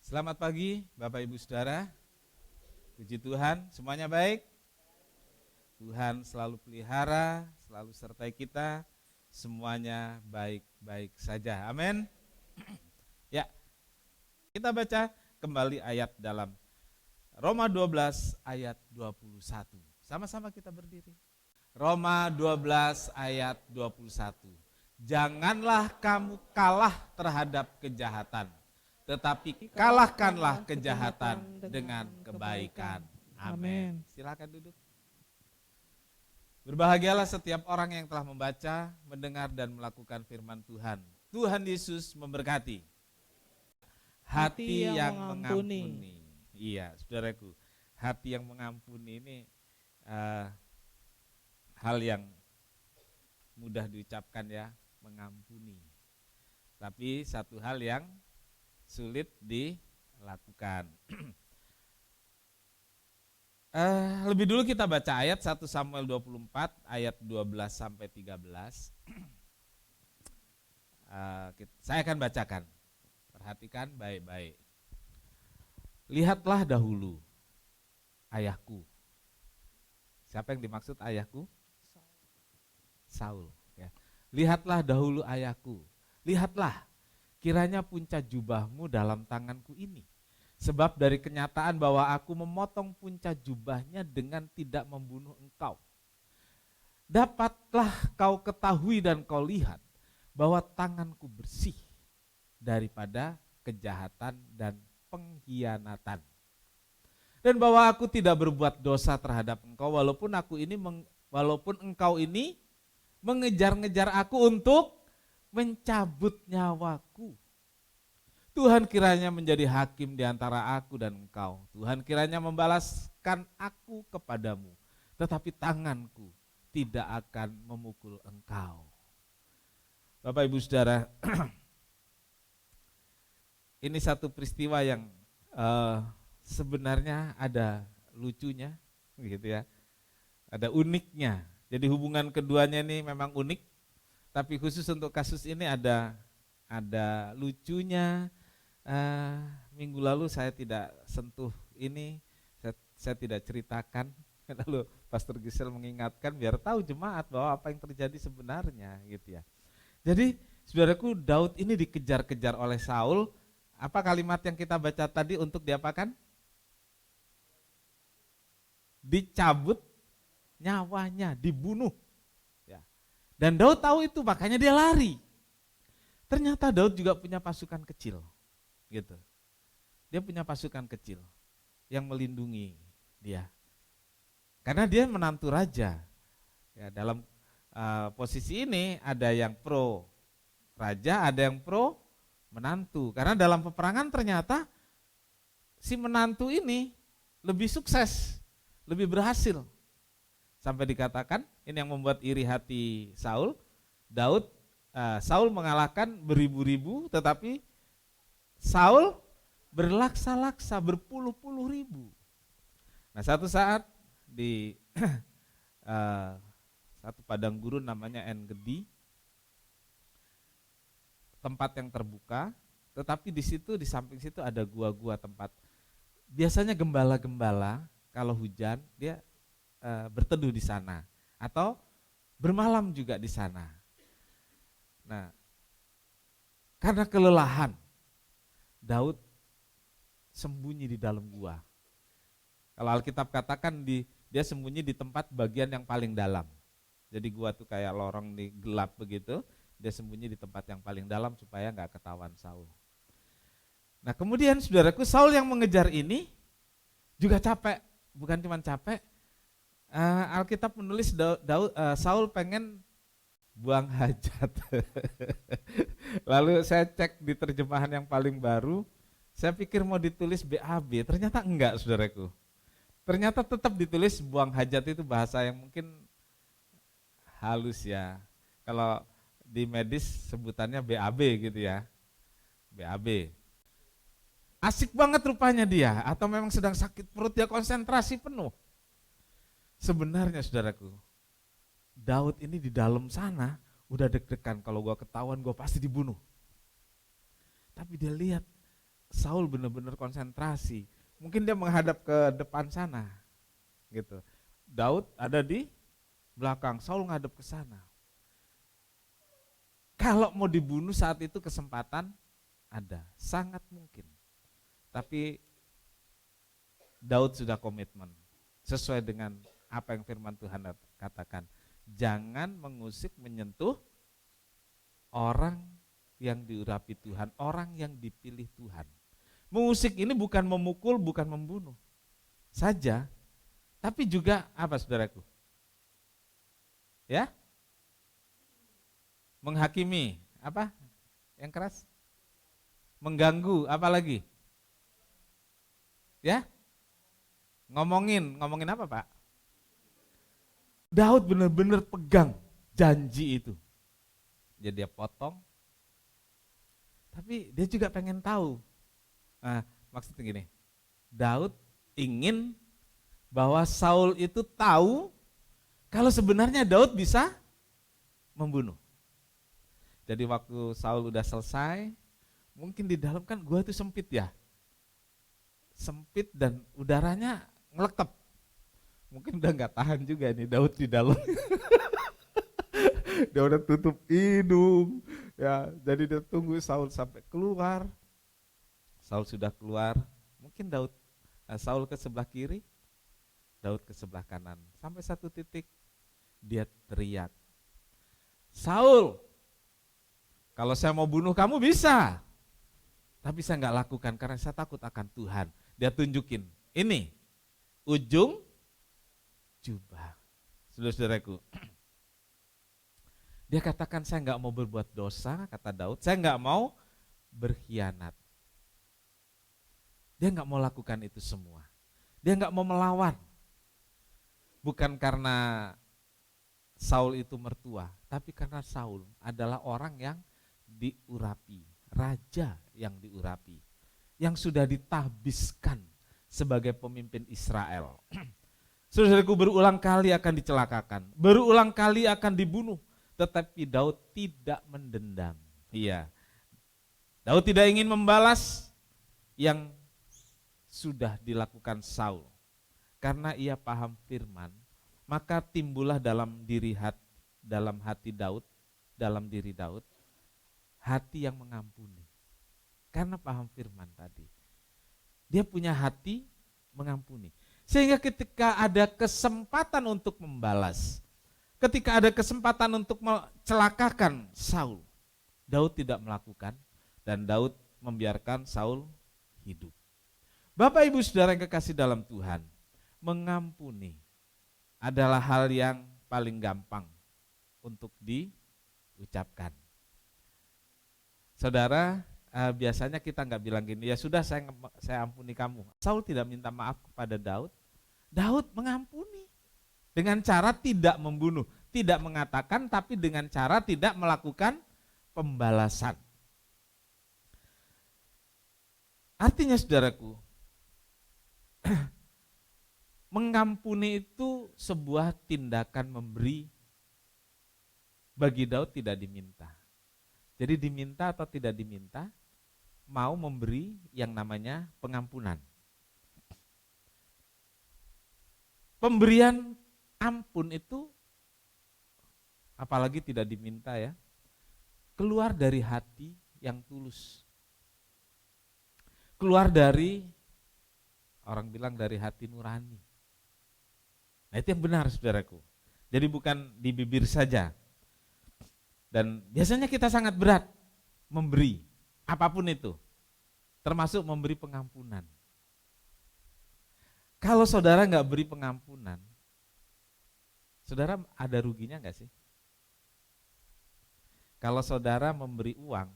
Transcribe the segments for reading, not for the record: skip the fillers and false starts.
Selamat pagi Bapak Ibu Saudara. Puji Tuhan, semuanya baik? Tuhan selalu pelihara, selalu sertai kita. Semuanya baik-baik saja. Amin. Ya, kita baca kembali ayat dalam Roma 12 ayat 21. Sama-sama kita berdiri. Roma 12 ayat 21. Janganlah kamu kalah terhadap kejahatan, tetapi kalahkanlah kejahatan dengan kebaikan. Amin. Silakan duduk. Berbahagialah setiap orang yang telah membaca, mendengar dan melakukan firman Tuhan. Tuhan Yesus memberkati. Hati yang mengampuni. Iya, saudaraku. Hati yang mengampuni ini hal yang mudah diucapkan ya, mengampuni. Tapi satu hal yang sulit dilakukan. Lebih dulu kita baca ayat 1 Samuel 24 ayat 12 sampai 13. Saya akan bacakan. Perhatikan baik-baik. Lihatlah dahulu ayahku. Siapa yang dimaksud ayahku? Saul. Ya. Lihatlah dahulu ayahku. Lihatlah, kiranya punca jubahmu dalam tanganku ini. Sebab dari kenyataan bahwa aku memotong punca jubahnya dengan tidak membunuh engkau. Dapatlah kau ketahui dan kau lihat bahwa tanganku bersih daripada kejahatan dan pengkhianatan. Dan bahwa aku tidak berbuat dosa terhadap engkau walaupun engkau ini mengejar-ngejar aku untuk mencabut nyawaku. Tuhan kiranya menjadi hakim di antara aku dan engkau. Tuhan kiranya membalaskan aku kepadamu, tetapi tanganku tidak akan memukul engkau. Bapak Ibu Saudara, ini satu peristiwa yang sebenarnya ada lucunya, gitu ya, ada uniknya. Jadi hubungan keduanya ini memang unik, tapi khusus untuk kasus ini ada lucunya. Minggu lalu saya tidak sentuh ini, saya tidak ceritakan. Lalu Pastor Gisel mengingatkan biar tahu jemaat bahwa apa yang terjadi sebenarnya, gitu ya. Jadi saudaraku, Daud ini dikejar-kejar oleh Saul. Apa kalimat yang kita baca tadi untuk diapakan? Dicabut nyawanya, dibunuh. Ya. Dan Daud tahu itu, makanya dia lari. Ternyata Daud juga punya pasukan kecil, gitu. Dia punya pasukan kecil yang melindungi dia. Karena dia menantu raja. Ya, dalam posisi ini ada yang pro raja, ada yang pro menantu. Karena dalam peperangan ternyata si menantu ini lebih sukses, lebih berhasil. Sampai dikatakan, ini yang membuat iri hati Saul, Saul mengalahkan beribu-ribu, tetapi Saul berlaksa-laksa, berpuluh-puluh ribu. Nah, satu saat di satu padang gurun namanya En-Gedi, tempat yang terbuka, tetapi di situ, di samping situ ada gua-gua tempat. Biasanya gembala-gembala kalau hujan dia berteduh di sana atau bermalam juga di sana. Nah, karena kelelahan, Daud sembunyi di dalam gua. Kalau Alkitab katakan dia sembunyi di tempat bagian yang paling dalam. Jadi gua tuh kayak lorong di gelap begitu, dia sembunyi di tempat yang paling dalam supaya nggak ketahuan Saul. Nah, kemudian saudaraku, Saul yang mengejar ini juga capek, bukan cuma capek. Alkitab menulis Saul pengen buang hajat. Lalu saya cek di terjemahan yang paling baru, saya pikir mau ditulis BAB, ternyata enggak, saudaraku. Ternyata tetap ditulis buang hajat, itu bahasa yang mungkin halus ya. Kalau di medis sebutannya BAB gitu ya. BAB. Asik banget rupanya dia, atau memang sedang sakit perut, dia konsentrasi penuh. Sebenarnya saudaraku, Daud ini di dalam sana udah deg-degan, kalau gua ketahuan gua pasti dibunuh. Tapi dia lihat Saul benar-benar konsentrasi. Mungkin dia menghadap ke depan sana, gitu. Daud ada di belakang, Saul menghadap ke sana. Kalau mau dibunuh saat itu kesempatan ada, sangat mungkin. Tapi Daud sudah komitmen sesuai dengan apa yang firman Tuhan katakan. Jangan mengusik menyentuh orang yang diurapi Tuhan, orang yang dipilih Tuhan. Mengusik ini bukan memukul, bukan membunuh saja, tapi juga apa saudaraku? Ya? Menghakimi, apa? Yang keras? Mengganggu, apa lagi? Ya? Ngomongin apa Pak? Daud benar-benar pegang janji itu. Jadi dia potong, tapi dia juga pengen tahu. Nah, maksudnya gini, Daud ingin bahwa Saul itu tahu kalau sebenarnya Daud bisa membunuh. Jadi waktu Saul udah selesai, mungkin di dalam kan gua itu sempit ya, sempit dan udaranya ngelekep. Mungkin udah nggak tahan juga nih Daud di dalam. Dia udah tutup hidung, ya. Jadi dia tunggu Saul sampai keluar. Saul sudah keluar, mungkin Saul ke sebelah kiri, Daud ke sebelah kanan. Sampai satu titik dia teriak, Saul, kalau saya mau bunuh kamu bisa, tapi saya nggak lakukan karena saya takut akan Tuhan. Dia tunjukin, ini ujung jubah. Saudara-saudaraku, dia katakan saya nggak mau berbuat dosa, kata Daud, saya nggak mau berkhianat. Dia nggak mau lakukan itu semua. Dia nggak mau melawan. Bukan karena Saul itu mertua, tapi karena Saul adalah orang yang diurapi, raja yang diurapi, yang sudah ditahbiskan sebagai pemimpin Israel. Saudaraku, berulang kali akan dicelakakan, berulang kali akan dibunuh, tetapi Daud tidak mendendam. Iya, Daud tidak ingin membalas yang sudah dilakukan Saul. Karena ia paham firman, maka timbullah dalam hati Daud, dalam diri Daud, hati yang mengampuni. Karena paham firman tadi, dia punya hati mengampuni. Sehingga ketika ada kesempatan untuk membalas, ketika ada kesempatan untuk mencelakakan Saul, Daud tidak melakukan dan Daud membiarkan Saul hidup. Bapak Ibu Saudara yang kekasih dalam Tuhan, mengampuni adalah hal yang paling gampang untuk diucapkan. Saudara, biasanya kita nggak bilang gini, ya sudah saya ampuni kamu. Saul tidak minta maaf kepada Daud. Daud mengampuni dengan cara tidak membunuh, tidak mengatakan, tapi dengan cara tidak melakukan pembalasan. Artinya saudaraku, mengampuni itu sebuah tindakan memberi. Bagi Daud tidak diminta. Jadi diminta atau tidak diminta, mau memberi yang namanya pengampunan. Pemberian ampun itu, apalagi tidak diminta ya, keluar dari hati yang tulus. Keluar dari, orang bilang dari hati nurani. Nah itu yang benar saudaraku. Jadi bukan di bibir saja. Dan biasanya kita sangat berat memberi apapun itu, termasuk memberi pengampunan. Kalau saudara nggak beri pengampunan, saudara ada ruginya nggak sih? Kalau saudara memberi uang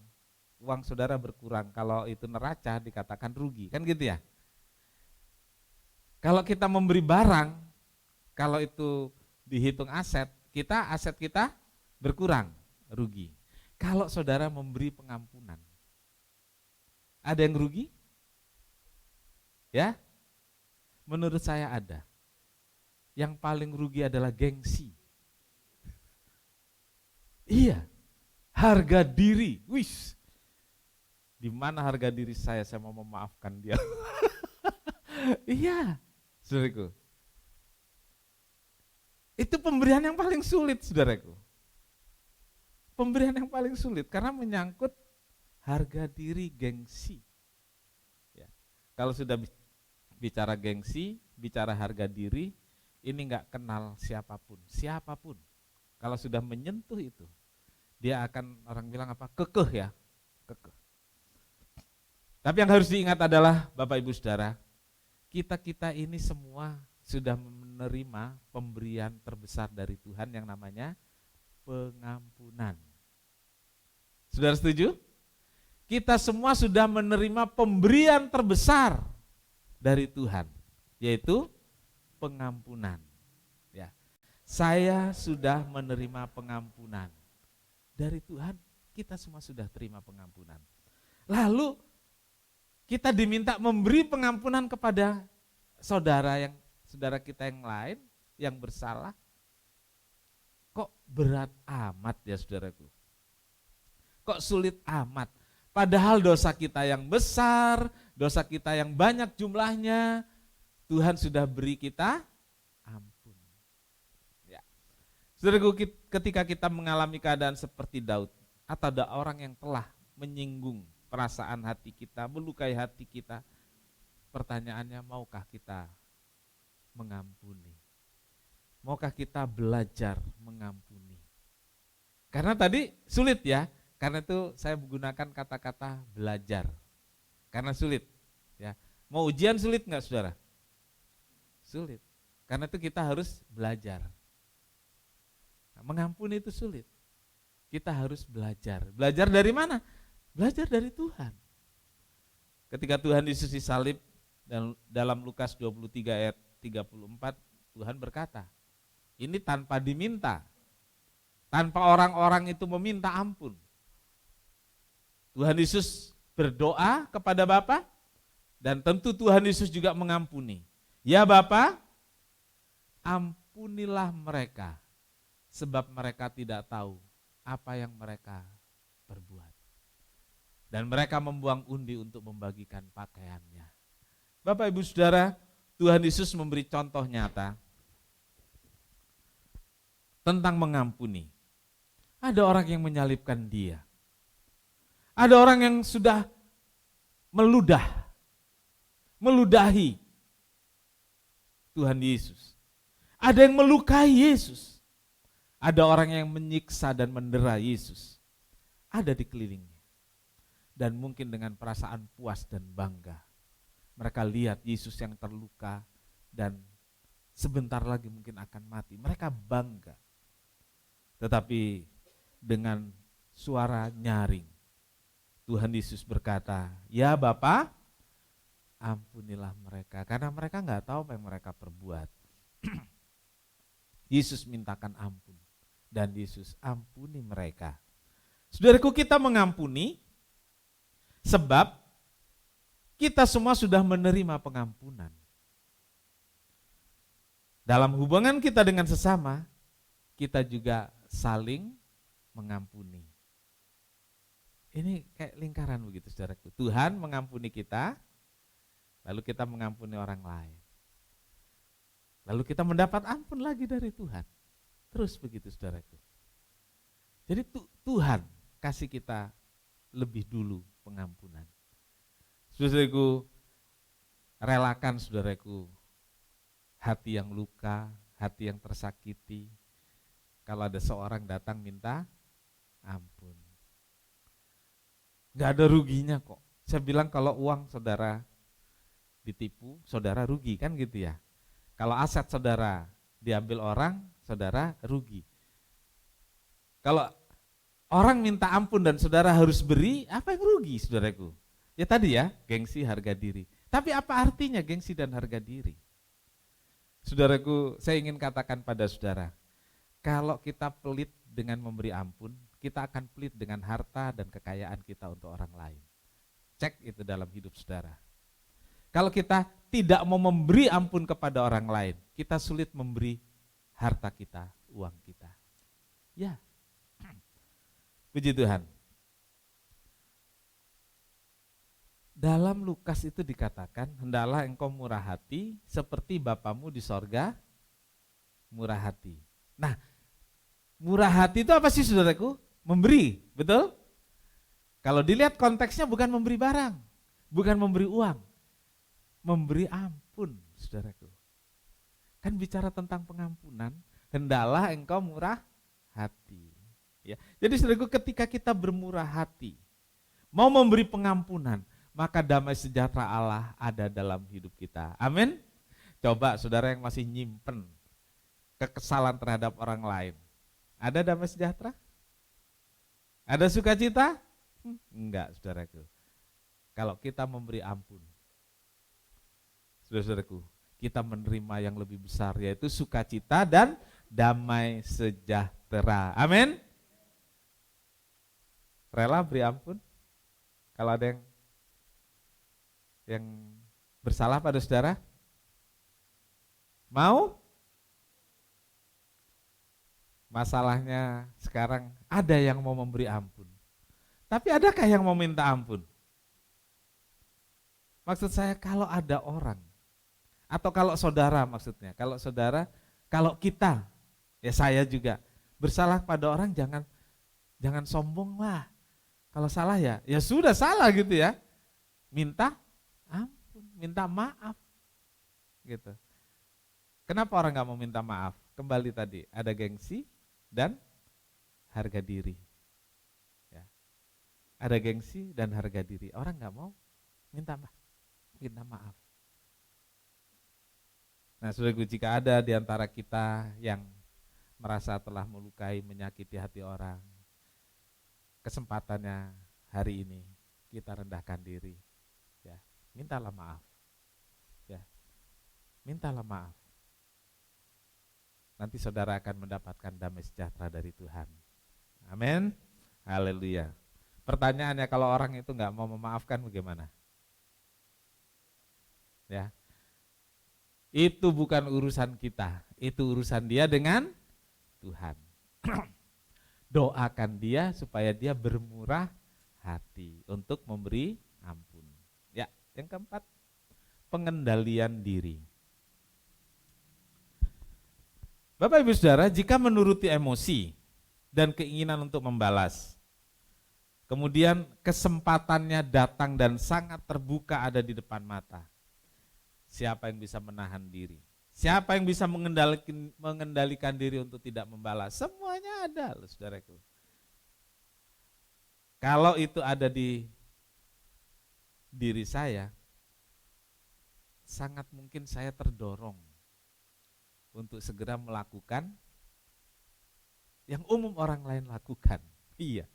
saudara berkurang, kalau itu neraca dikatakan rugi, kan gitu ya? Kalau kita memberi barang, kalau itu dihitung aset kita berkurang, rugi. Kalau saudara memberi pengampunan, ada yang rugi? Ya? Menurut saya ada. Yang paling rugi adalah gengsi. Iya, harga diri. Wis, Di mana harga diri saya mau memaafkan dia. Iya, saudaraku. Itu pemberian yang paling sulit, saudaraku. Pemberian yang paling sulit karena menyangkut harga diri, gengsi. Ya. Kalau sudah bicara gengsi, bicara harga diri, ini nggak kenal siapapun. Kalau sudah menyentuh itu, dia akan, orang bilang apa? Kekeh ya, kekeh. Tapi yang harus diingat adalah Bapak Ibu Saudara, kita ini semua sudah menerima pemberian terbesar dari Tuhan yang namanya pengampunan. Saudara setuju? Kita semua sudah menerima pemberian terbesar dari Tuhan, yaitu pengampunan. Ya. Saya sudah menerima pengampunan dari Tuhan. Kita semua sudah terima pengampunan. Lalu kita diminta memberi pengampunan kepada saudara kita yang lain yang bersalah. Kok berat amat ya saudaraku? Kok sulit amat? Padahal dosa kita yang besar, dosa kita yang banyak jumlahnya, Tuhan sudah beri kita ampun. Ya. Saudaraku, ketika kita mengalami keadaan seperti Daud, atau ada orang yang telah menyinggung perasaan hati kita, melukai hati kita, pertanyaannya, maukah kita mengampuni? Maukah kita belajar mengampuni? Karena tadi sulit ya, karena itu saya menggunakan kata-kata belajar. Karena sulit ya. Mau ujian sulit enggak saudara? Sulit. Karena itu kita harus belajar. Nah, mengampuni itu sulit. Kita harus belajar. Belajar dari mana? Belajar dari Tuhan. Ketika Tuhan Yesus disalib, dan dalam Lukas 23 ayat 34, Tuhan berkata, ini tanpa diminta, tanpa orang-orang itu meminta ampun. Tuhan Yesus berdoa kepada Bapa, dan tentu Tuhan Yesus juga mengampuni. Ya Bapa, ampunilah mereka, sebab mereka tidak tahu apa yang mereka perbuat. Dan mereka membuang undi untuk membagikan pakaiannya. Bapak Ibu Saudara, Tuhan Yesus memberi contoh nyata tentang mengampuni. Ada orang yang menyalibkan dia. Ada orang yang sudah meludahi Tuhan Yesus. Ada yang melukai Yesus. Ada orang yang menyiksa dan mendera Yesus. Ada di kelilingnya. Dan mungkin dengan perasaan puas dan bangga, mereka lihat Yesus yang terluka dan sebentar lagi mungkin akan mati. Mereka bangga. Tetapi dengan suara nyaring, Tuhan Yesus berkata, ya Bapa, ampunilah mereka, karena mereka nggak tahu apa yang mereka perbuat. Yesus mintakan ampun, dan Yesus ampuni mereka. Saudaraku, kita mengampuni sebab kita semua sudah menerima pengampunan. Dalam hubungan kita dengan sesama, kita juga saling mengampuni. Ini kayak lingkaran begitu saudaraku. Tuhan mengampuni kita, lalu kita mengampuni orang lain. Lalu kita mendapat ampun lagi dari Tuhan. Terus begitu saudaraku. Jadi Tuhan kasih kita lebih dulu pengampunan. Saudaraku, relakan saudaraku hati yang luka, hati yang tersakiti. Kalau ada seorang datang minta ampun. Gak ada ruginya kok. Saya bilang kalau uang saudara ditipu, saudara rugi kan gitu ya. Kalau aset saudara diambil orang, saudara rugi. Kalau orang minta ampun dan saudara harus beri, apa yang rugi saudaraku? Ya tadi ya, gengsi, harga diri. Tapi apa artinya gengsi dan harga diri? Saudaraku, saya ingin katakan pada saudara, kalau kita pelit dengan memberi ampun, kita akan pelit dengan harta dan kekayaan kita untuk orang lain. Cek itu dalam hidup saudara. Kalau kita tidak mau memberi ampun kepada orang lain, kita sulit memberi harta kita, uang kita. Ya, puji Tuhan. Dalam Lukas itu dikatakan, hendaklah engkau murah hati seperti Bapamu di sorga murah hati. Nah, murah hati itu apa sih saudaraku? Memberi, betul? Kalau dilihat konteksnya bukan memberi barang, bukan memberi uang, memberi ampun, saudaraku. Kan bicara tentang pengampunan, hendaklah engkau murah hati. Ya. Jadi saudaraku, ketika kita bermurah hati, mau memberi pengampunan, maka damai sejahtera Allah ada dalam hidup kita. Amin. Coba saudara yang masih nyimpen kekesalan terhadap orang lain, ada damai sejahtera? Ada sukacita? Enggak, saudaraku. Kalau kita memberi ampun, saudaraku, kita menerima yang lebih besar, yaitu sukacita dan damai sejahtera. Amin. Rela beri ampun? Kalau ada yang bersalah pada saudara, mau? Masalahnya sekarang ada yang mau memberi ampun, tapi adakah yang mau minta ampun? Maksud saya kalau ada orang, atau kalau saudara maksudnya, kalau kita, ya saya juga bersalah pada orang, jangan sombong lah. Kalau salah ya sudah salah gitu ya, minta ampun, minta maaf, gitu. Kenapa orang nggak mau minta maaf? Kembali tadi, ada gengsi dan harga diri. Ya. Ada gengsi dan harga diri. Orang nggak mau minta maaf. Nah, saudaraku, jika ada di antara kita yang merasa telah melukai, menyakiti hati orang, kesempatannya hari ini kita rendahkan diri. Ya, mintalah maaf. Ya, mintalah maaf. Nanti saudara akan mendapatkan damai sejahtera dari Tuhan. Amin. Haleluya. Pertanyaannya, kalau orang itu nggak mau memaafkan bagaimana? Ya, itu bukan urusan kita, itu urusan dia dengan Tuhan. Doakan dia supaya dia bermurah hati untuk memberi ampun. Ya, yang keempat, pengendalian diri. Bapak Ibu Saudara, jika menuruti emosi dan keinginan untuk membalas, kemudian kesempatannya datang dan sangat terbuka ada di depan mata, siapa yang bisa menahan diri? Siapa yang bisa mengendalikan diri untuk tidak membalas? Semuanya ada, loh, saudaraku. Kalau itu ada di diri saya, sangat mungkin saya terdorong untuk segera melakukan yang umum orang lain lakukan. Iya,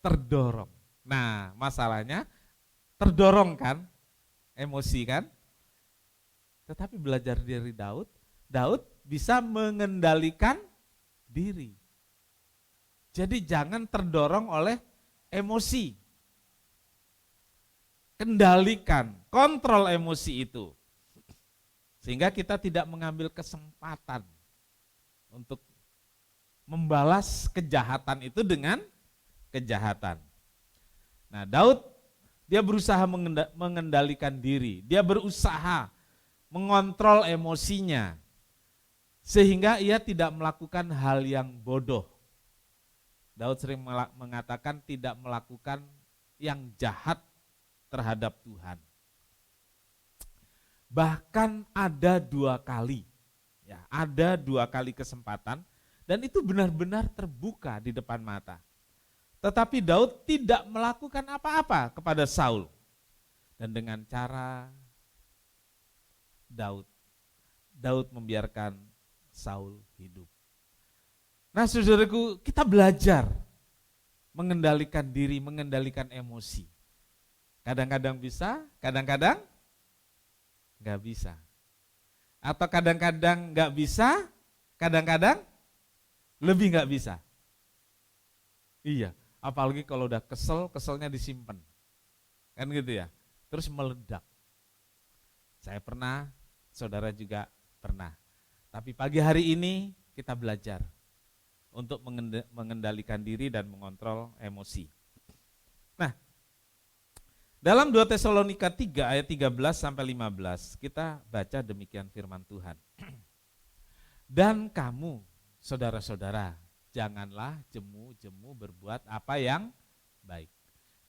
terdorong. Nah, masalahnya terdorong kan, emosi kan? Tetapi belajar dari Daud bisa mengendalikan diri. Jadi jangan terdorong oleh emosi. Kendalikan, kontrol emosi itu. Sehingga kita tidak mengambil kesempatan untuk membalas kejahatan itu dengan kejahatan. Nah, Daud dia berusaha mengendalikan diri, dia berusaha mengontrol emosinya sehingga ia tidak melakukan hal yang bodoh. Daud sering mengatakan tidak melakukan yang jahat terhadap Tuhan. Bahkan ada 2 kali, ya, ada 2 kali kesempatan dan itu benar-benar terbuka di depan mata. Tetapi Daud tidak melakukan apa-apa kepada Saul. Dan dengan cara Daud membiarkan Saul hidup. Nah, saudaraku, kita belajar mengendalikan diri, mengendalikan emosi. Kadang-kadang bisa, kadang-kadang nggak bisa. Atau kadang-kadang nggak bisa, kadang-kadang lebih nggak bisa. Iya, apalagi kalau udah keselnya disimpan. Kan gitu ya, terus meledak. Saya pernah, saudara juga pernah. Tapi pagi hari ini kita belajar untuk mengendalikan diri dan mengontrol emosi. Nah, Dalam 2 Tesalonika 3 ayat 13 sampai 15 kita baca demikian firman Tuhan. Dan kamu saudara-saudara, janganlah jemu-jemu berbuat apa yang baik.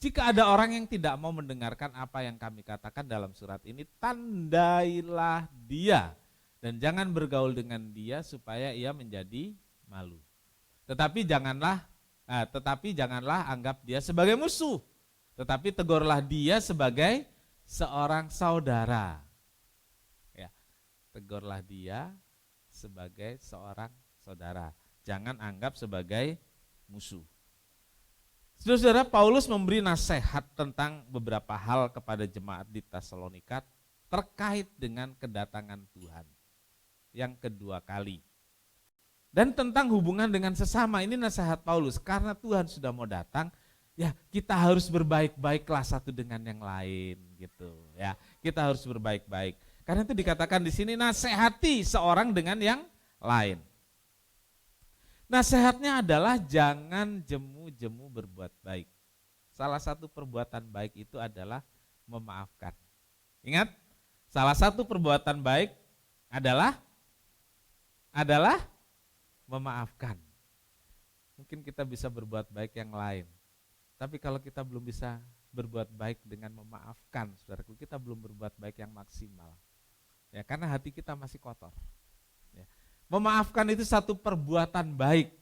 Jika ada orang yang tidak mau mendengarkan apa yang kami katakan dalam surat ini, tandailah dia dan jangan bergaul dengan dia supaya ia menjadi malu. Tetapi janganlah anggap dia sebagai musuh, tetapi tegurlah dia sebagai seorang saudara. Ya, tegurlah dia sebagai seorang saudara. Jangan anggap sebagai musuh. Saudara-saudara, Paulus memberi nasihat tentang beberapa hal kepada jemaat di Tesalonika terkait dengan kedatangan Tuhan yang kedua kali. Dan tentang hubungan dengan sesama, ini nasihat Paulus, karena Tuhan sudah mau datang, ya kita harus berbaik-baiklah satu dengan yang lain gitu ya. Kita harus berbaik-baik. Karena itu dikatakan di sini nasihati seorang dengan yang lain. Nasihatnya adalah jangan jemu-jemu berbuat baik. Salah satu perbuatan baik itu adalah memaafkan. Ingat, salah satu perbuatan baik adalah memaafkan. Mungkin kita bisa berbuat baik yang lain. Tapi kalau kita belum bisa berbuat baik dengan memaafkan, saudaraku, kita belum berbuat baik yang maksimal. Ya, karena hati kita masih kotor. Ya. Memaafkan itu satu perbuatan baik.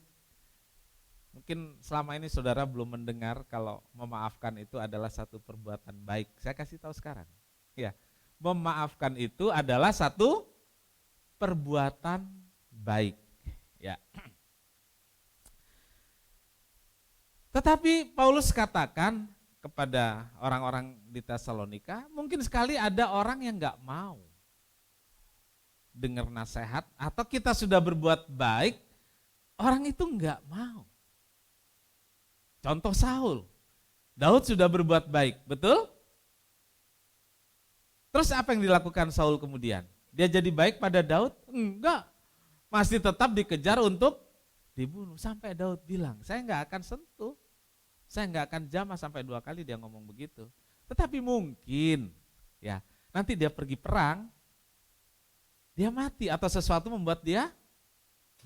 Mungkin selama ini saudara belum mendengar kalau memaafkan itu adalah satu perbuatan baik. Saya kasih tahu sekarang. Ya, memaafkan itu adalah satu perbuatan baik. Ya. Tetapi Paulus katakan kepada orang-orang di Tesalonika, mungkin sekali ada orang yang enggak mau dengar nasihat, atau kita sudah berbuat baik, orang itu enggak mau. Contoh Saul, Daud sudah berbuat baik, betul? Terus apa yang dilakukan Saul kemudian? Dia jadi baik pada Daud? Enggak, masih tetap dikejar untuk dibunuh. Sampai Daud bilang, saya enggak akan sentuh, saya enggak akan jamah, sampai 2 kali dia ngomong begitu. Tetapi mungkin ya nanti dia pergi perang, dia mati atau sesuatu membuat dia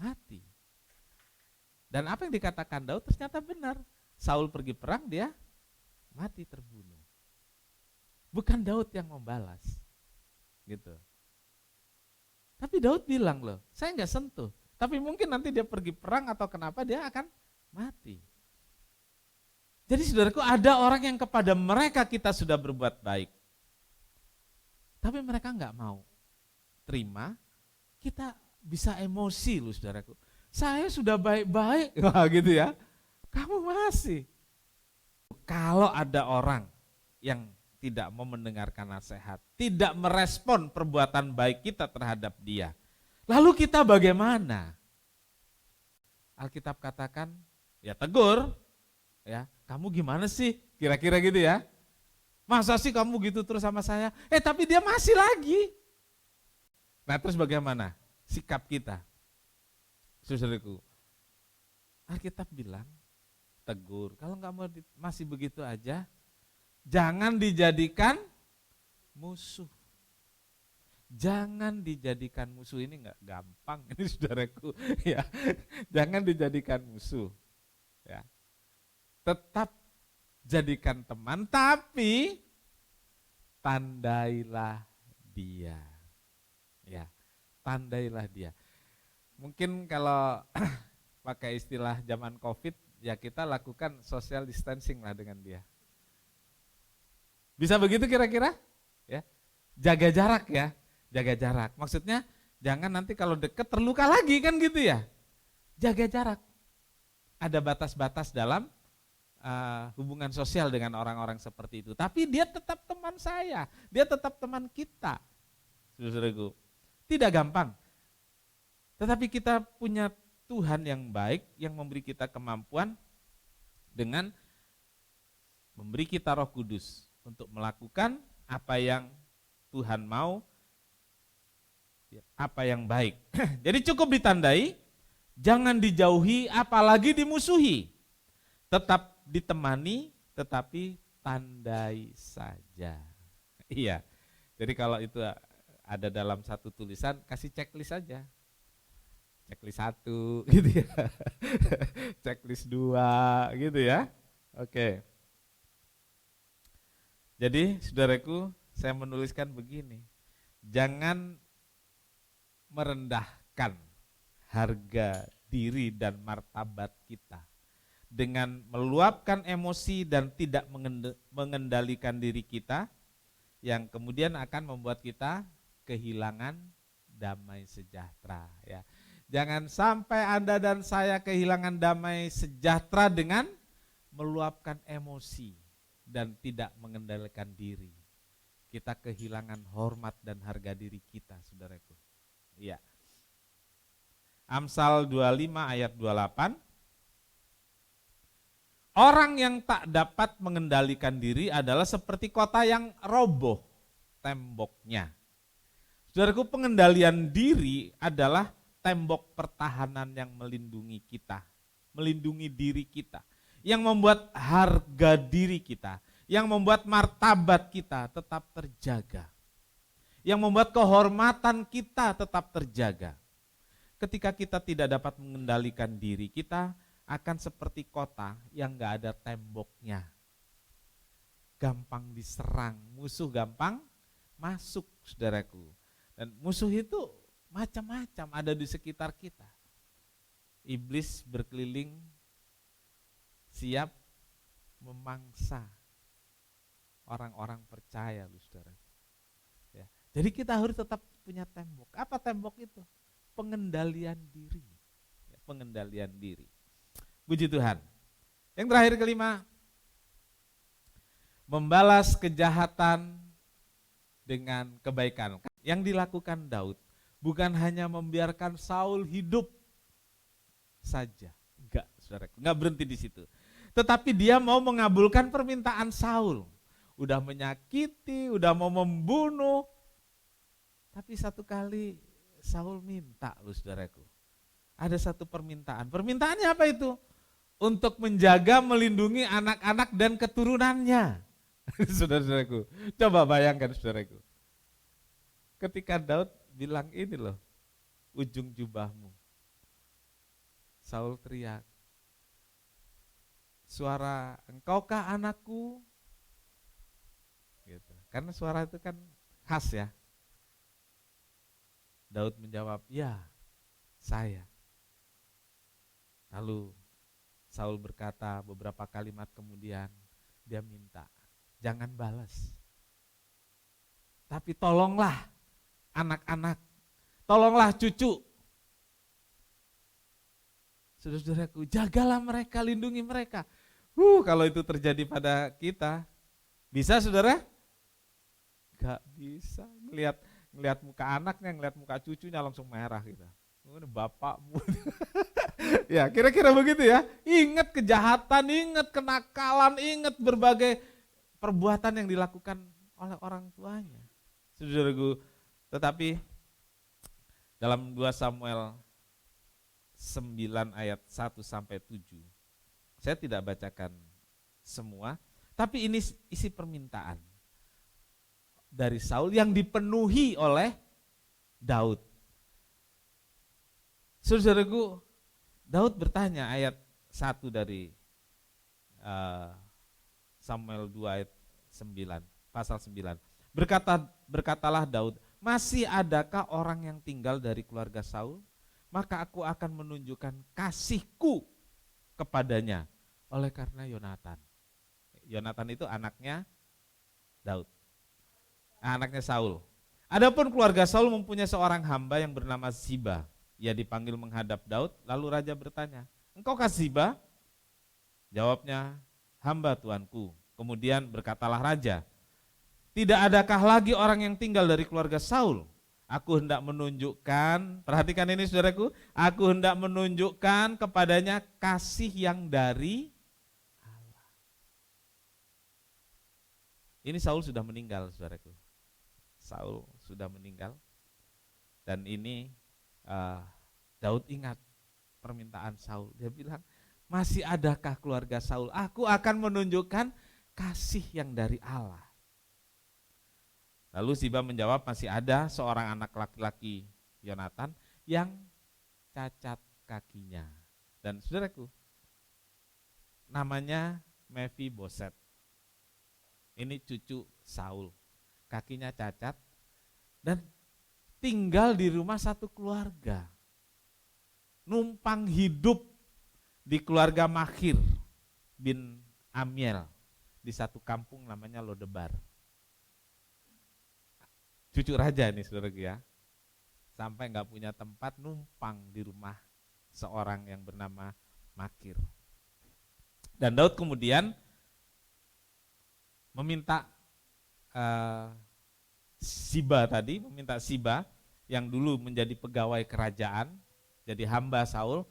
mati. Dan apa yang dikatakan Daud ternyata benar. Saul pergi perang, dia mati terbunuh. Bukan Daud yang membalas. Gitu. Tapi Daud bilang loh, saya enggak sentuh. Tapi mungkin nanti dia pergi perang atau kenapa dia akan mati. Jadi saudaraku, ada orang yang kepada mereka kita sudah berbuat baik. Tapi mereka enggak mau terima, kita bisa emosi loh saudaraku. Saya sudah baik-baik, wah gitu ya. Kamu masih. Kalau ada orang yang tidak mau mendengarkan nasihat, tidak merespon perbuatan baik kita terhadap dia, lalu kita bagaimana? Alkitab katakan, ya tegur, ya kamu gimana sih? Kira-kira gitu ya. Masa sih kamu gitu terus sama saya? Tapi dia masih lagi. Nah terus bagaimana sikap kita? Saudaraku, Alkitab bilang tegur. Kalau nggak mau masih begitu aja, jangan dijadikan musuh. Jangan dijadikan musuh, ini nggak gampang ini saudaraku. Ya, jangan dijadikan musuh. Ya, tetap jadikan teman, tapi tandailah dia. Ya, tandailah dia. Mungkin kalau pakai istilah zaman COVID, ya kita lakukan social distancing lah dengan dia. Bisa begitu kira-kira? Ya, jaga jarak ya, jaga jarak. Maksudnya jangan nanti kalau deket terluka lagi kan gitu ya. Jaga jarak. Ada batas-batas dalam hubungan sosial dengan orang-orang seperti itu. Tapi dia tetap teman saya, dia tetap teman kita. Saudaraku, tidak gampang. Tetapi kita punya Tuhan yang baik yang memberi kita kemampuan dengan memberi kita Roh Kudus untuk melakukan apa yang Tuhan mau, apa yang baik. Jadi cukup ditandai, jangan dijauhi apalagi dimusuhi. Tetap ditemani tetapi tandai saja. Iya. Jadi kalau itu ada dalam satu tulisan, kasih checklist saja. Checklist 1 gitu ya. Checklist 2 gitu ya. Oke. Jadi saudaraku, saya menuliskan begini. Jangan merendahkan harga diri dan martabat kita dengan meluapkan emosi dan tidak mengendalikan diri kita, yang kemudian akan membuat kita kehilangan damai sejahtera ya. Jangan sampai Anda dan saya kehilangan damai sejahtera dengan meluapkan emosi dan tidak mengendalikan diri. Kita kehilangan hormat dan harga diri kita, saudaraku. Iya. Amsal 25 ayat 28. Orang yang tak dapat mengendalikan diri adalah seperti kota yang roboh temboknya. Saudaraku, pengendalian diri adalah tembok pertahanan yang melindungi kita, melindungi diri kita, yang membuat harga diri kita, yang membuat martabat kita tetap terjaga, yang membuat kehormatan kita tetap terjaga. Ketika kita tidak dapat mengendalikan diri, kita akan seperti kota yang gak ada temboknya. Gampang diserang, musuh gampang masuk, saudaraku. Dan musuh itu macam-macam ada di sekitar kita. Iblis berkeliling siap memangsa orang-orang percaya, saudara. Ya. Jadi kita harus tetap punya tembok. Apa tembok itu? Pengendalian diri. Ya, pengendalian diri. Puji Tuhan. Yang terakhir kelima, membalas kejahatan dengan kebaikan. Yang dilakukan Daud bukan hanya membiarkan Saul hidup saja, enggak, saudara, enggak berhenti di situ. Tetapi dia mau mengabulkan permintaan Saul. Udah menyakiti, udah mau membunuh. Tapi satu kali Saul minta, saudaraku. Ada satu permintaan. Permintaannya apa itu? Untuk menjaga, melindungi anak-anak dan keturunannya. Saudara-saudaraku, coba bayangkan, saudaraku. Ketika Daud bilang ini loh, ujung jubahmu. Saul teriak, suara engkaukah anakku? Gitu. Karena suara itu kan khas ya. Daud menjawab, ya, saya. Lalu Saul berkata beberapa kalimat kemudian, dia minta, jangan balas. Tapi tolonglah anak-anak, tolonglah cucu. Saudara-saudaraku, jagalah mereka, lindungi mereka. Kalau itu terjadi pada kita, bisa saudara? Gak bisa. Ngelihat muka anaknya, ngelihat muka cucunya langsung merah gitu. Ini bapakmu. Ya, kira-kira begitu ya. Ingat kejahatan, ingat kenakalan, ingat berbagai perbuatan yang dilakukan oleh orang tuanya. Saudaraku, tetapi dalam 2 Samuel 9 ayat 1 sampai 7. Saya tidak bacakan semua, tapi ini isi permintaan dari Saul yang dipenuhi oleh Daud. Saudaraku, Daud bertanya ayat 1 dari Samuel 2 ayat 9, pasal 9. Berkatalah Daud, masih adakah orang yang tinggal dari keluarga Saul? Maka aku akan menunjukkan kasihku kepadanya oleh karena Yonatan. Yonatan itu anaknya Daud, anaknya Saul. Adapun keluarga Saul mempunyai seorang hamba yang bernama Ziba. Ia dipanggil menghadap Daud, lalu raja bertanya, engkaukah Ziba? Jawabnya, hamba tuanku. Kemudian berkatalah raja, tidak adakah lagi orang yang tinggal dari keluarga Saul? Aku hendak menunjukkan, perhatikan ini saudaraku, aku hendak menunjukkan kepadanya kasih yang dari Allah. Ini Saul sudah meninggal, saudaraku. Saul sudah meninggal. Dan ini Daud ingat permintaan Saul. Dia bilang, masih adakah keluarga Saul? Aku akan menunjukkan kasih yang dari Allah. Lalu Siba menjawab, masih ada seorang anak laki-laki Yonatan yang cacat kakinya. Dan saudaraku, namanya Mephiboset. Ini cucu Saul. Kakinya cacat dan tinggal di rumah satu keluarga. Numpang hidup di keluarga Makhir bin Amiel di satu kampung namanya Lodebar. Cucu raja ini saudaraku ya. Sampai nggak punya tempat, numpang di rumah seorang yang bernama Makir. Dan Daud kemudian meminta meminta Siba yang dulu menjadi pegawai kerajaan, jadi hamba Saul,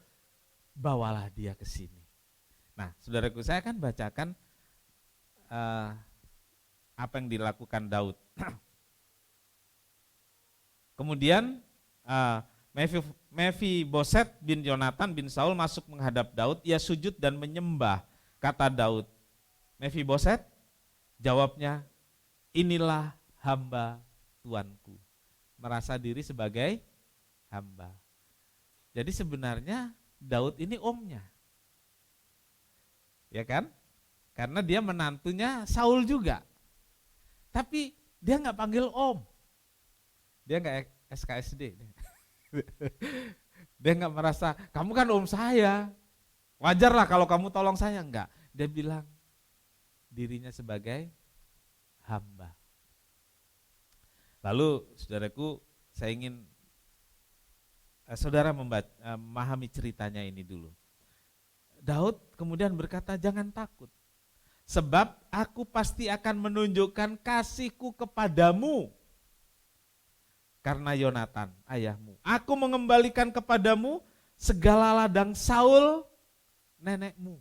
bawalah dia ke sini. Nah, saudaraku, saya akan bacakan apa yang dilakukan Daud. Kemudian Mephiboset bin Yonatan bin Saul masuk menghadap Daud, ia sujud dan menyembah. Kata Daud, Mephiboset, jawabnya, inilah hamba tuanku. Merasa diri sebagai hamba. Jadi sebenarnya Daud ini omnya. Ya kan? Karena dia menantunya Saul juga. Tapi dia nggak panggil om. Dia nggak SKSD. Dia nggak merasa, kamu kan om saya. Wajarlah kalau kamu tolong saya. Enggak. Dia bilang dirinya sebagai hamba. Lalu saudaraku, saya ingin saudara memahami ceritanya ini dulu. Daud kemudian berkata, jangan takut. Sebab aku pasti akan menunjukkan kasihku kepadamu. Karena Yonatan, ayahmu. Aku mengembalikan kepadamu segala ladang Saul, nenekmu.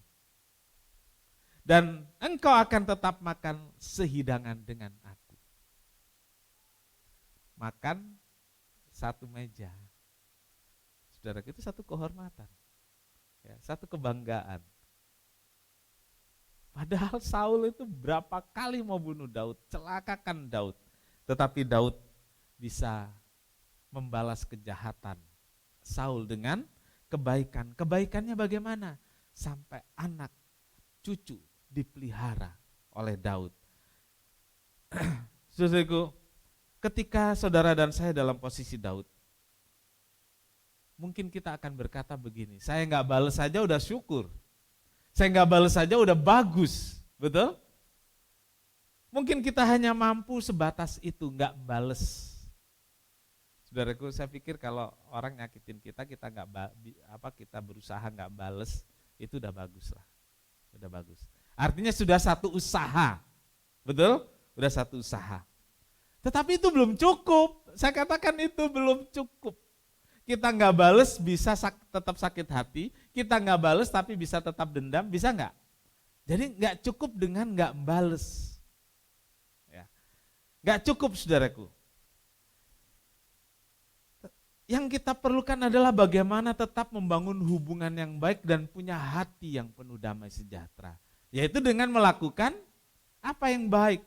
Dan engkau akan tetap makan sehidangan dengan aku. Makan satu meja. Saudara, itu satu kehormatan. Ya, satu kebanggaan. Padahal Saul itu berapa kali mau bunuh Daud, celakakan Daud. Tetapi Daud bisa membalas kejahatan Saul dengan kebaikan. Kebaikannya bagaimana? Sampai anak, cucu dipelihara oleh Daud. Saudaraku, ketika saudara dan saya dalam posisi Daud, mungkin kita akan berkata begini, saya nggak balas saja udah syukur. Saya nggak balas saja udah bagus, betul? Mungkin kita hanya mampu sebatas itu, nggak balas. Saudaraku, saya pikir kalau orang nyakitin kita kita berusaha nggak bales, itu udah bagus lah, udah bagus. Artinya sudah satu usaha, betul? Udah satu usaha. Tetapi itu belum cukup. Saya katakan itu belum cukup. Kita nggak bales bisa tetap sakit hati, kita nggak bales tapi bisa tetap dendam, bisa nggak? Jadi nggak cukup dengan nggak bales, ya. Nggak cukup saudaraku. Yang kita perlukan adalah bagaimana tetap membangun hubungan yang baik dan punya hati yang penuh damai sejahtera. Yaitu dengan melakukan apa yang baik.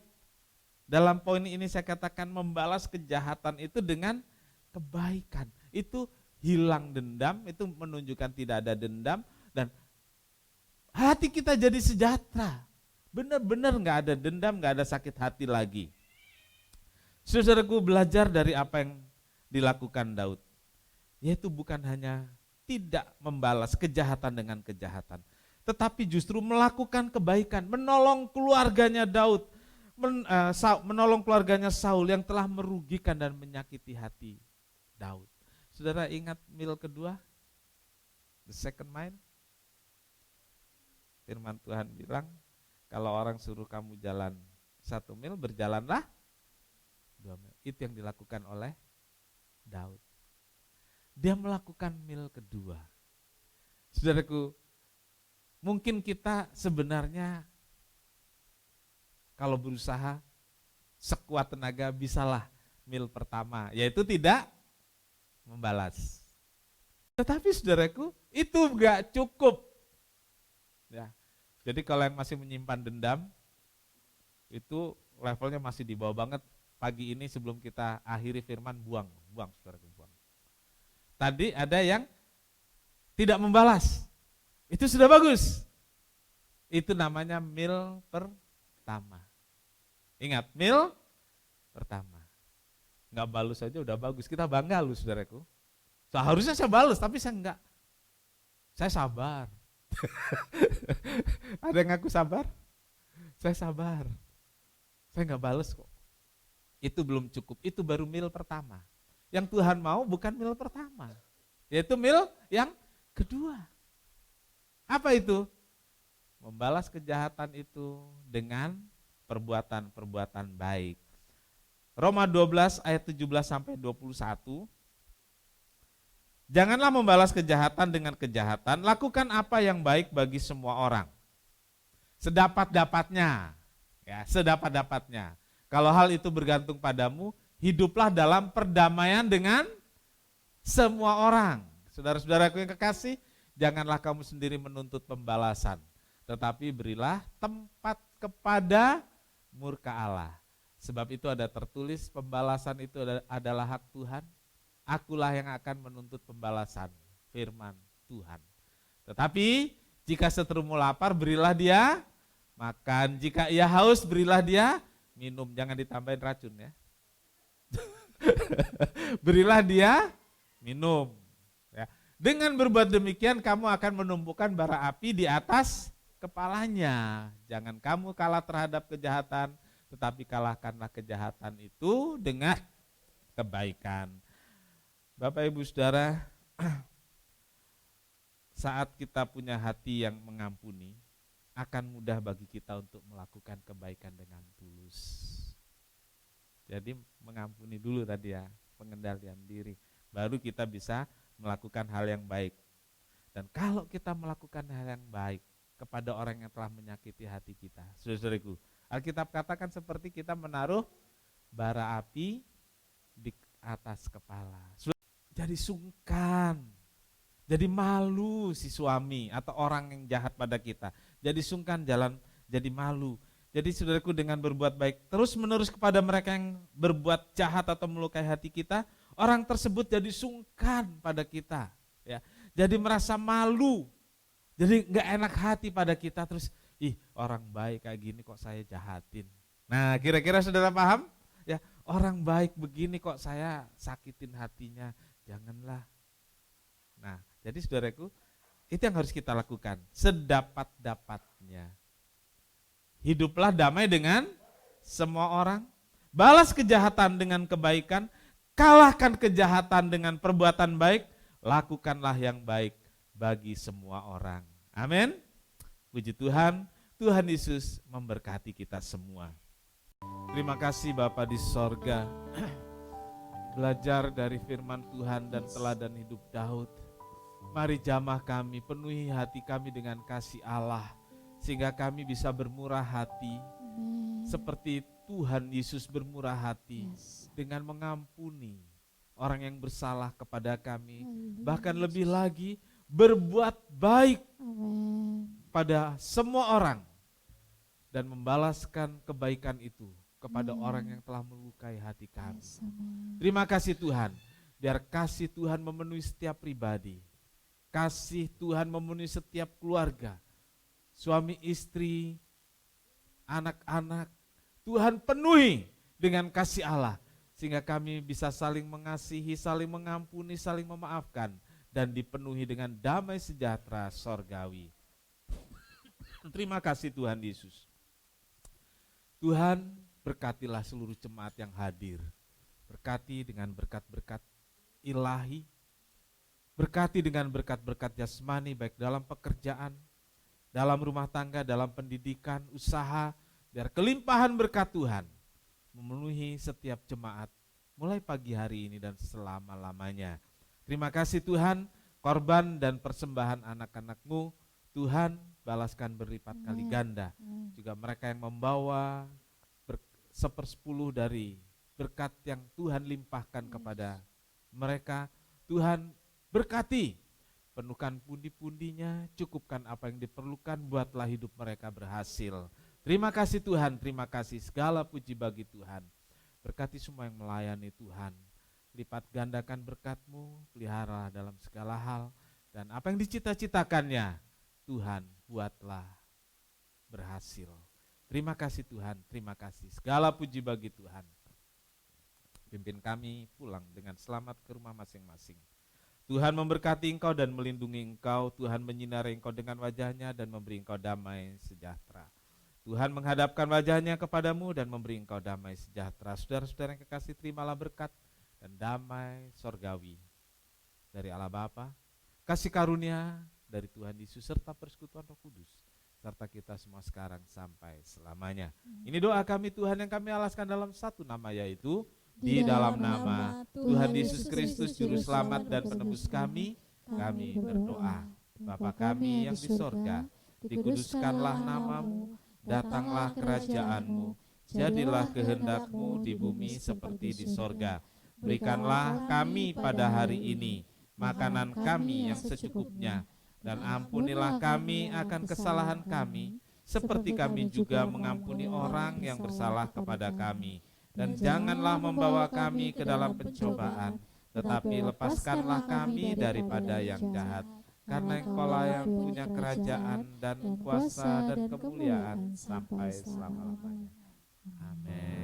Dalam poin ini saya katakan membalas kejahatan itu dengan kebaikan. Itu hilang dendam, itu menunjukkan tidak ada dendam. Dan hati kita jadi sejahtera. Benar-benar gak ada dendam, gak ada sakit hati lagi. Saudaraku, belajar dari apa yang dilakukan Daud. Yaitu bukan hanya tidak membalas kejahatan dengan kejahatan, tetapi justru melakukan kebaikan, menolong keluarganya Daud, menolong keluarganya Saul yang telah merugikan dan menyakiti hati Daud. Saudara ingat mil kedua, the second mile? Firman Tuhan bilang, kalau orang suruh kamu jalan 1 mil, berjalanlah 2 mil. Itu yang dilakukan oleh Daud. Dia melakukan mil kedua. Saudaraku, mungkin kita sebenarnya kalau berusaha sekuat tenaga bisalah mil pertama, yaitu tidak membalas. Tetapi saudaraku, itu enggak cukup. Ya. Jadi kalau yang masih menyimpan dendam, Itu levelnya masih di bawah banget. Pagi ini sebelum kita akhiri firman, buang saudaraku, buang. Tadi ada yang tidak membalas, itu sudah bagus. Itu namanya mil pertama. Ingat, mil pertama. Nggak balas saja udah bagus, kita bangga loh saudaraku. Seharusnya saya balas, tapi saya enggak. Saya sabar. Ada yang ngaku sabar? Saya sabar. Saya enggak balas kok. Itu belum cukup, itu baru mil pertama. Yang Tuhan mau bukan mil pertama, yaitu mil yang kedua. Apa itu? Membalas kejahatan itu dengan perbuatan-perbuatan baik. Roma 12 ayat 17 sampai 21. Janganlah membalas kejahatan dengan kejahatan, lakukan apa yang baik bagi semua orang. Sedapat-dapatnya, ya, sedapat-dapatnya. Kalau hal itu bergantung padamu, hiduplah dalam perdamaian dengan semua orang. Saudara-saudaraku yang kekasih, janganlah kamu sendiri menuntut pembalasan, tetapi berilah tempat kepada murka Allah. Sebab itu ada tertulis, pembalasan itu adalah hak Tuhan. Akulah yang akan menuntut pembalasan, firman Tuhan. Tetapi jika seterumu lapar, berilah dia makan. Jika ia haus, berilah dia minum. Jangan ditambahin racun ya. Berilah dia minum. Ya. Dengan berbuat demikian, kamu akan menumbuhkan bara api di atas kepalanya. Jangan kamu kalah terhadap kejahatan, tetapi kalahkanlah kejahatan itu dengan kebaikan. Bapak Ibu Saudara, saat kita punya hati yang mengampuni, akan mudah bagi kita untuk melakukan kebaikan dengan tulus. Jadi mengampuni dulu tadi ya, pengendalian diri, baru kita bisa melakukan hal yang baik. Dan kalau kita melakukan hal yang baik kepada orang yang telah menyakiti hati kita, saudara-saudariku, Alkitab katakan seperti kita menaruh bara api di atas kepala. Jadi sungkan, jadi malu si suami atau orang yang jahat pada kita. Jadi sungkan jalan, jadi malu. Jadi saudaraku, dengan berbuat baik terus menerus kepada mereka yang berbuat jahat atau melukai hati kita, orang tersebut jadi sungkan pada kita. Ya, jadi merasa malu, jadi nggak enak hati pada kita, terus orang baik kayak gini kok saya jahatin. Nah, kira-kira saudara paham? Ya, orang baik begini kok saya sakitin hatinya. Janganlah. Nah, jadi saudaraku, itu yang harus kita lakukan sedapat-dapatnya. Hiduplah damai dengan semua orang, balas kejahatan dengan kebaikan, kalahkan kejahatan dengan perbuatan baik, lakukanlah yang baik bagi semua orang. Amin. Puji Tuhan, Tuhan Yesus memberkati kita semua. Terima kasih Bapa di sorga. Belajar dari firman Tuhan dan teladan hidup Daud. Mari jamah kami, penuhi hati kami dengan kasih Allah, sehingga kami bisa bermurah hati, seperti Tuhan Yesus bermurah hati dengan mengampuni orang yang bersalah kepada kami, bahkan lebih lagi berbuat baik pada semua orang dan membalaskan kebaikan itu kepada orang yang telah melukai hati kami. Terima kasih Tuhan, biar kasih Tuhan memenuhi setiap pribadi, kasih Tuhan memenuhi setiap keluarga, suami istri, anak-anak, Tuhan penuhi dengan kasih Allah, sehingga kami bisa saling mengasihi, saling mengampuni, saling memaafkan, dan dipenuhi dengan damai sejahtera sorgawi. Terima kasih Tuhan Yesus. Tuhan, berkatilah seluruh jemaat yang hadir. Berkati dengan berkat-berkat ilahi. Berkati dengan berkat-berkat jasmani, baik dalam pekerjaan, dalam rumah tangga, dalam pendidikan, usaha. Biar kelimpahan berkat Tuhan memenuhi setiap jemaat mulai pagi hari ini dan selama-lamanya. Terima kasih Tuhan, korban dan persembahan anak-anak-Mu, Tuhan balaskan berlipat kali ganda. Juga mereka yang membawa 1/10 dari berkat yang Tuhan limpahkan kepada mereka, Tuhan berkati, penuhkan pundi-pundinya, cukupkan apa yang diperlukan, buatlah hidup mereka berhasil. Terima kasih Tuhan, terima kasih, segala puji bagi Tuhan. Berkati semua yang melayani Tuhan. Lipat gandakan berkat-Mu, pelihara dalam segala hal. Dan apa yang dicita-citakannya, Tuhan buatlah berhasil. Terima kasih Tuhan, terima kasih. Segala puji bagi Tuhan. Pimpin kami pulang dengan selamat ke rumah masing-masing. Tuhan memberkati engkau dan melindungi engkau. Tuhan menyinari engkau dengan wajahnya dan memberi engkau damai sejahtera. Tuhan menghadapkan wajahnya kepadamu dan memberi engkau damai sejahtera. Saudara-saudara yang kekasih, terimalah berkat dan damai sorgawi dari Allah Bapa, kasih karunia dari Tuhan Yesus serta persekutuan Roh Kudus serta kita semua sekarang sampai selamanya. Ini doa kami Tuhan yang kami alaskan dalam satu nama, yaitu di dalam nama Tuhan Yesus Kristus Juru Selamat dan Penebus kami berdoa. Bapa kami yang di sorga, dikuduskanlah namamu, datanglah kerajaan-Mu, jadilah kehendak-Mu di bumi seperti di sorga. Berikanlah kami pada hari ini makanan kami yang secukupnya, dan ampunilah kami akan kesalahan kami, seperti kami juga mengampuni orang yang bersalah kepada kami. Dan janganlah membawa kami ke dalam pencobaan, tetapi lepaskanlah kami daripada yang jahat. Karena Engkaulah yang punya kerajaan dan kuasa dan kemuliaan sampai selama-lamanya. Amin.